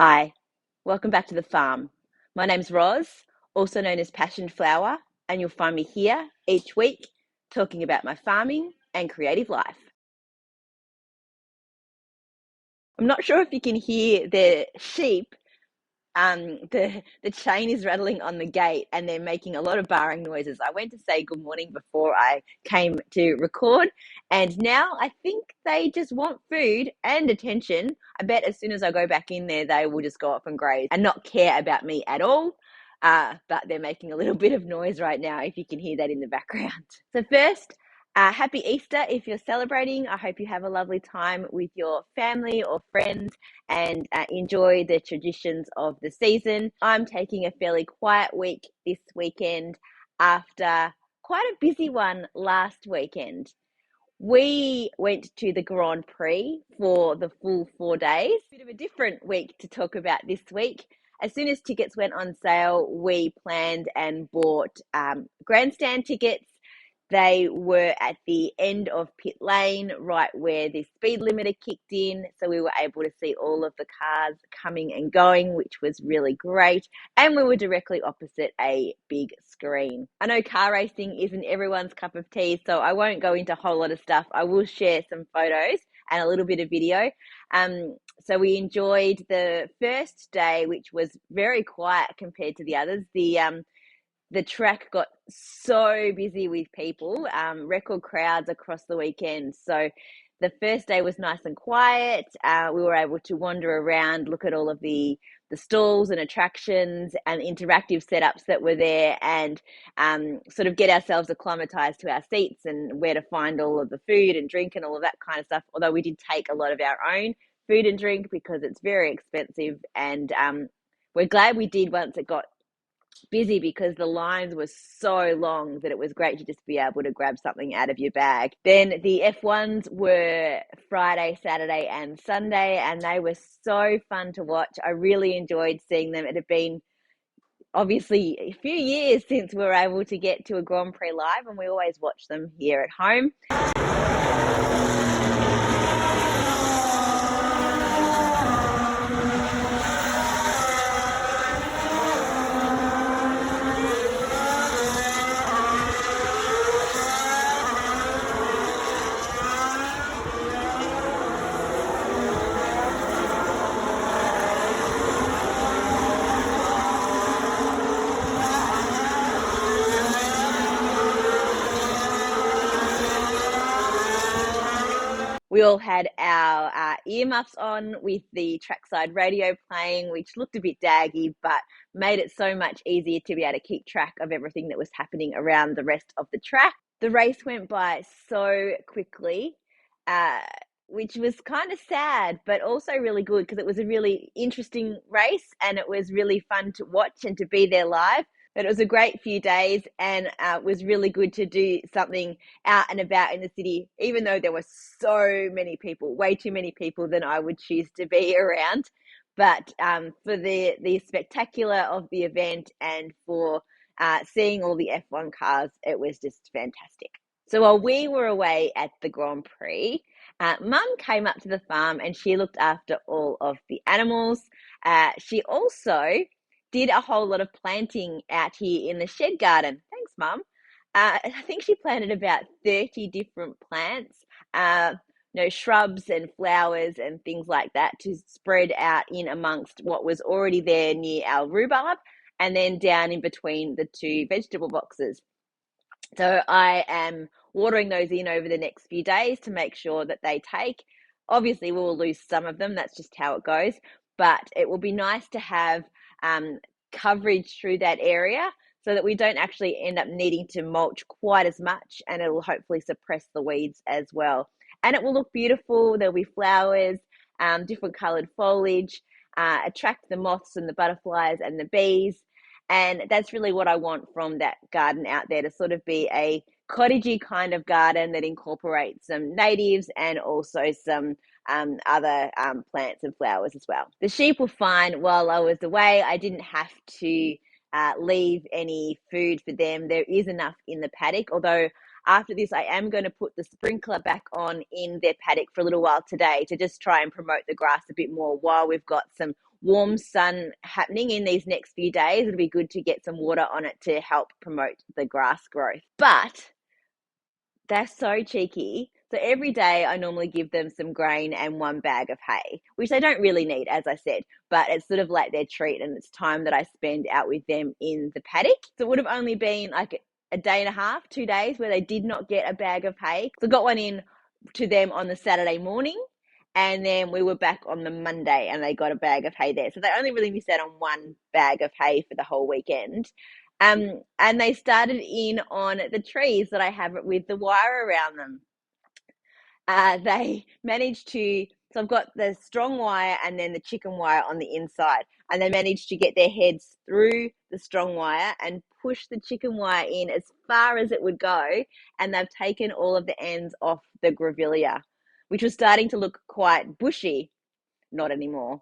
Hi, welcome back to the farm. My name's Roz, also known as Passion Flower, and you'll find me here each week talking about my farming and creative life. I'm not sure if you can hear the sheep. The chain is rattling on the gate and they're making a lot of barring noises. I went to say good morning before I came to record, and now I think they just want food and attention. I bet as soon as I go back in there, they will just go off and graze and not care about me at all. But they're making a little bit of noise right now, if you can hear that in the background. So first, happy Easter if you're celebrating. I hope you have a lovely time with your family or friends and enjoy the traditions of the season. I'm taking a fairly quiet week this weekend after quite a busy one last weekend. We went to the Grand Prix for the full 4 days. Bit of a different week to talk about this week. As soon as tickets went on sale, we planned and bought grandstand tickets. They were at the end of pit lane, right where the speed limiter kicked in. So we were able to see all of the cars coming and going, which was really great. And we were directly opposite a big screen. I know car racing isn't everyone's cup of tea, so I won't go into a whole lot of stuff. I will share some photos and a little bit of video. So we enjoyed the first day, which was very quiet compared to the others. The track got so busy with people, record crowds across the weekend. So the first day was nice and quiet. We were able to wander around, look at all of the stalls and attractions and interactive setups that were there, and sort of get ourselves acclimatized to our seats and where to find all of the food and drink and all of that kind of stuff. Although we did take a lot of our own food and drink because it's very expensive, and we're glad we did once it got busy, because the lines were so long that it was great to just be able to grab something out of your bag. Then the F1s were Friday, Saturday, and Sunday, and they were so fun to watch. I really enjoyed seeing them. It had been obviously a few years since we were able to get to a Grand Prix live, and we always watch them here at home. We all had our earmuffs on with the trackside radio playing, which looked a bit daggy, but made it so much easier to be able to keep track of everything that was happening around the rest of the track. The race went by so quickly, which was kind of sad, but also really good, because it was a really interesting race and it was really fun to watch and to be there live. But it was a great few days, and it was really good to do something out and about in the city, even though there were so many people, way too many people than I would choose to be around. But for the spectacular of the event and for seeing all the F1 cars, it was just fantastic. So while we were away at the Grand Prix, Mum came up to the farm and she looked after all of the animals. She also did a whole lot of planting out here in the shed garden. Thanks, Mum. I think she planted about 30 different plants, shrubs and flowers and things like that, to spread out in amongst what was already there near our rhubarb, and then down in between the two vegetable boxes. So I am watering those in over the next few days to make sure that they take. Obviously, we will lose some of them. That's just how it goes. But it will be nice to have coverage through that area so that we don't actually end up needing to mulch quite as much, and it will hopefully suppress the weeds as well. And it will look beautiful. There'll be flowers, different coloured foliage, attract the moths and the butterflies and the bees. And that's really what I want from that garden out there, to sort of be a cottagey kind of garden that incorporates some natives and also some other plants and flowers as well. The sheep were fine while I was away. I didn't have to leave any food for them. There is enough in the paddock, although after this, I am going to put the sprinkler back on in their paddock for a little while today to just try and promote the grass a bit more while we've got some warm sun happening in these next few days. It'll be good to get some water on it to help promote the grass growth. But they're so cheeky. So every day I normally give them some grain and one bag of hay, which they don't really need, as I said, but it's sort of like their treat, and it's time that I spend out with them in the paddock. So it would have only been like a day and a half, 2 days where they did not get a bag of hay. So I got one in to them on the Saturday morning, and then we were back on the Monday and they got a bag of hay there. So they only really missed out on one bag of hay for the whole weekend. And they started in on the trees that I have with the wire around them. They managed to, so I've got the strong wire and then the chicken wire on the inside, and they managed to get their heads through the strong wire and push the chicken wire in as far as it would go, and they've taken all of the ends off the grevillea, which was starting to look quite bushy. Not anymore.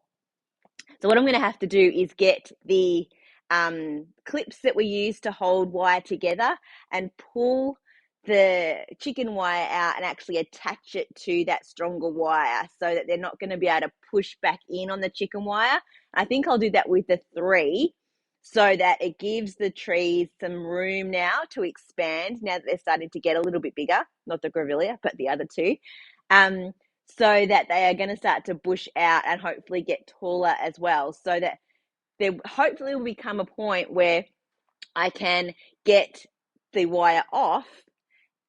So what I'm going to have to do is get the clips that we use to hold wire together and pull the chicken wire out and actually attach it to that stronger wire so that they're not going to be able to push back in on the chicken wire. I think I'll do that with the 3 so that it gives the trees some room now to expand now that they're starting to get a little bit bigger, not the grevillea, but the other 2. So that they are going to start to bush out and hopefully get taller as well, so that there hopefully will become a point where I can get the wire off.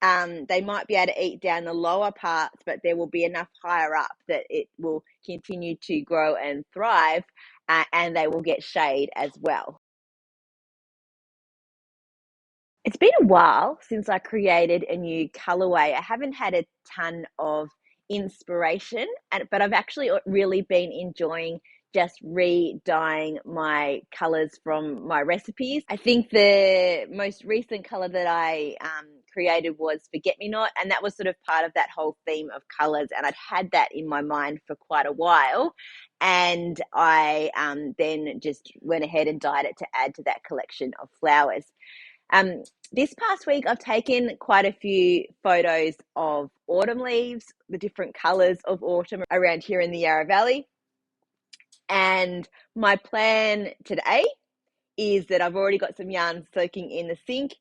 They might be able to eat down the lower parts, but there will be enough higher up that it will continue to grow and thrive, and they will get shade as well. It's been a while since I created a new colorway. I haven't had a ton of inspiration, but I've actually really been enjoying just re-dyeing my colors from my recipes. I think the most recent color that I created was Forget Me Not, and that was sort of part of that whole theme of colors, and I'd had that in my mind for quite a while, and I then just went ahead and dyed it to add to that collection of flowers. This past week, I've taken quite a few photos of autumn leaves, the different colours of autumn around here in the Yarra Valley. And my plan today is that I've already got some yarn soaking in the sink,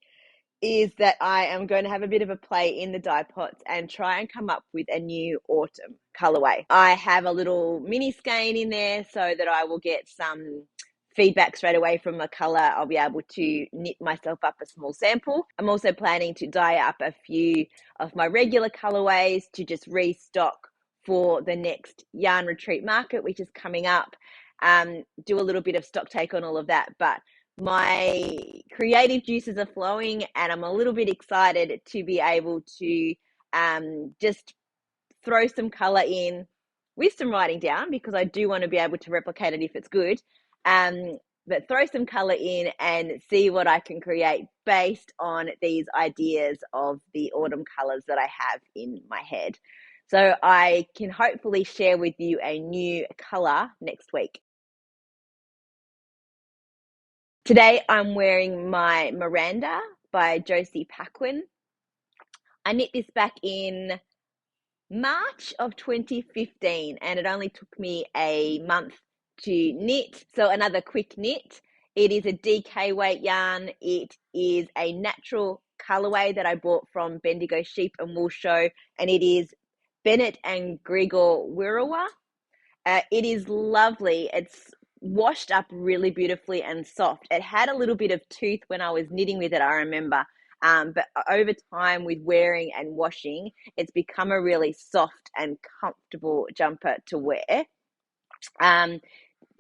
is that I am going to have a bit of a play in the dye pots and try and come up with a new autumn colourway. I have a little mini skein in there so that I will get some feedback straight away from the colour. I'll be able to knit myself up a small sample. I'm also planning to dye up a few of my regular colourways to just restock for the next yarn retreat market, which is coming up. Do a little bit of stock take on all of that, but my creative juices are flowing and I'm a little bit excited to be able to just throw some colour in with some writing down, because I do want to be able to replicate it if it's good. But throw some colour in and see what I can create based on these ideas of the autumn colours that I have in my head. So I can hopefully share with you a new colour next week. Today I'm wearing my Miranda by Josie Paquin. I knit this back in March of 2015 and it only took me a month to knit. So another quick knit. It is a DK weight yarn. It is a natural colorway that I bought from Bendigo Sheep and Wool Show, and it is Bennett and Grigor Wirrawa. It is lovely. It's washed up really beautifully and soft. It had a little bit of tooth when I was knitting with it, I remember. But over time with wearing and washing, it's become a really soft and comfortable jumper to wear.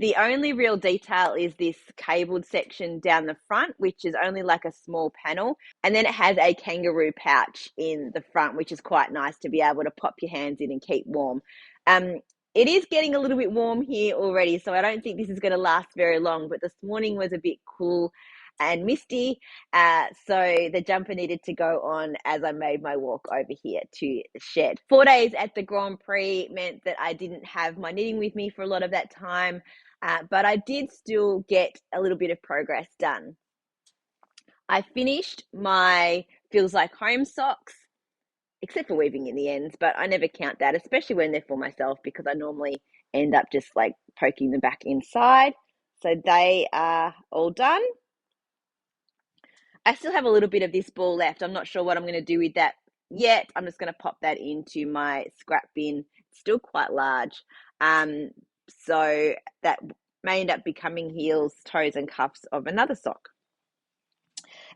The only real detail is this cabled section down the front, which is only like a small panel. And then it has a kangaroo pouch in the front, which is quite nice to be able to pop your hands in and keep warm. It is getting a little bit warm here already, so I don't think this is going to last very long, but this morning was a bit cool and misty, so the jumper needed to go on as I made my walk over here to the shed. 4 days at the Grand Prix meant that I didn't have my knitting with me for a lot of that time, but I did still get a little bit of progress done. I finished my feels like home socks, except for weaving in the ends, but I never count that, especially when they're for myself, because I normally end up just like poking them back inside. So they are all done. I still have a little bit of this ball left. I'm not sure what I'm going to do with that yet. I'm just going to pop that into my scrap bin. It's still quite large. So that may end up becoming heels, toes, and cuffs of another sock.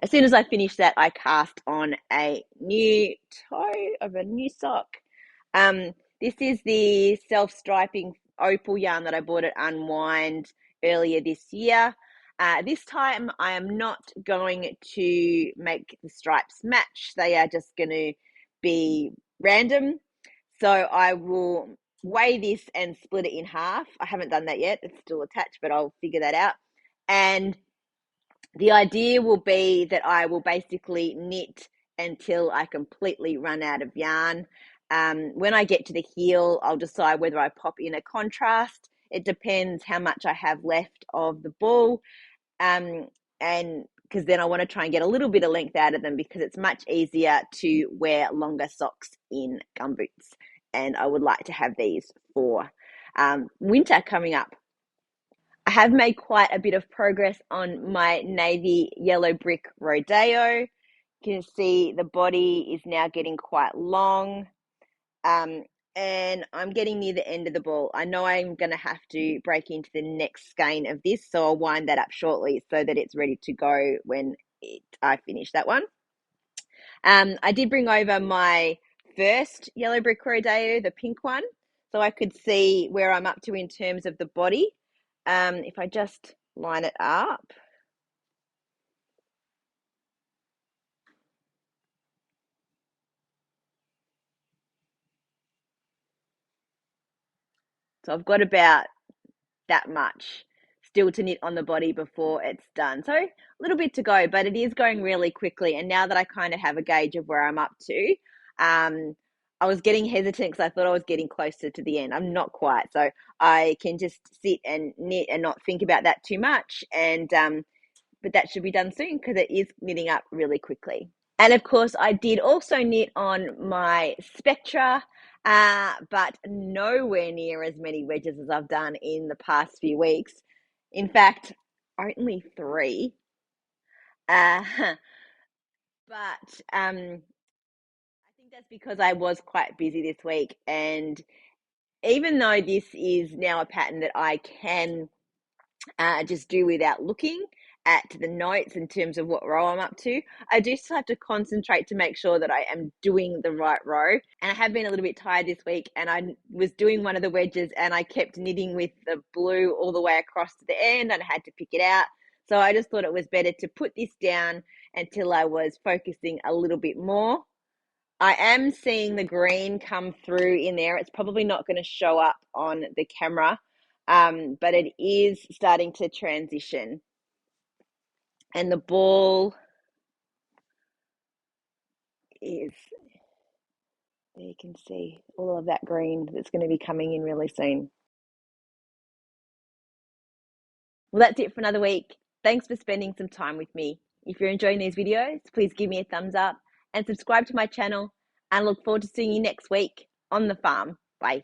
As soon as I finish that, I cast on a new toe of a new sock. This is the self-striping opal yarn that I bought at Unwind earlier this year. This time I am not going to make the stripes match. They are just going to be random. So I will weigh this and split it in half. I haven't done that yet. It's still attached, but I'll figure that out. And the idea will be that I will basically knit until I completely run out of yarn. When I get to the heel, I'll decide whether I pop in a contrast. It depends how much I have left of the ball. And because then I want to try and get a little bit of length out of them, because it's much easier to wear longer socks in gumboots. And I would like to have these for winter coming up. I have made quite a bit of progress on my navy yellow brick rodeo. You can see the body is now getting quite long. And I'm getting near the end of the ball. I know I'm going to have to break into the next skein of this, so I'll wind that up shortly so that it's ready to go when I finish that one. I did bring over my first yellow brick rodeo, the pink one, so I could see where I'm up to in terms of the body. If I just line it up. So I've got about that much still to knit on the body before it's done. So a little bit to go, but it is going really quickly. And now that I kind of have a gauge of where I'm up to, I was getting hesitant because I thought I was getting closer to the end. I'm not quite. So I can just sit and knit and not think about that too much. And but that should be done soon because it is knitting up really quickly. And of course, I did also knit on my Spectra, but nowhere near as many wedges as I've done in the past few weeks. In fact, only 3. Uh, but I think that's because I was quite busy this week. And even though this is now a pattern that I can just do without looking at the notes in terms of what row I'm up to, I do still have to concentrate to make sure that I am doing the right row. And I have been a little bit tired this week, and I was doing one of the wedges and I kept knitting with the blue all the way across to the end, and I had to pick it out. So I just thought it was better to put this down until I was focusing a little bit more. I am seeing the green come through in there. It's probably not going to show up on the camera, but it is starting to transition. And the ball is, there you can see all of that green that's going to be coming in really soon. Well, that's it for another week. Thanks for spending some time with me. If you're enjoying these videos, please give me a thumbs up and subscribe to my channel, and look forward to seeing you next week on the farm. Bye.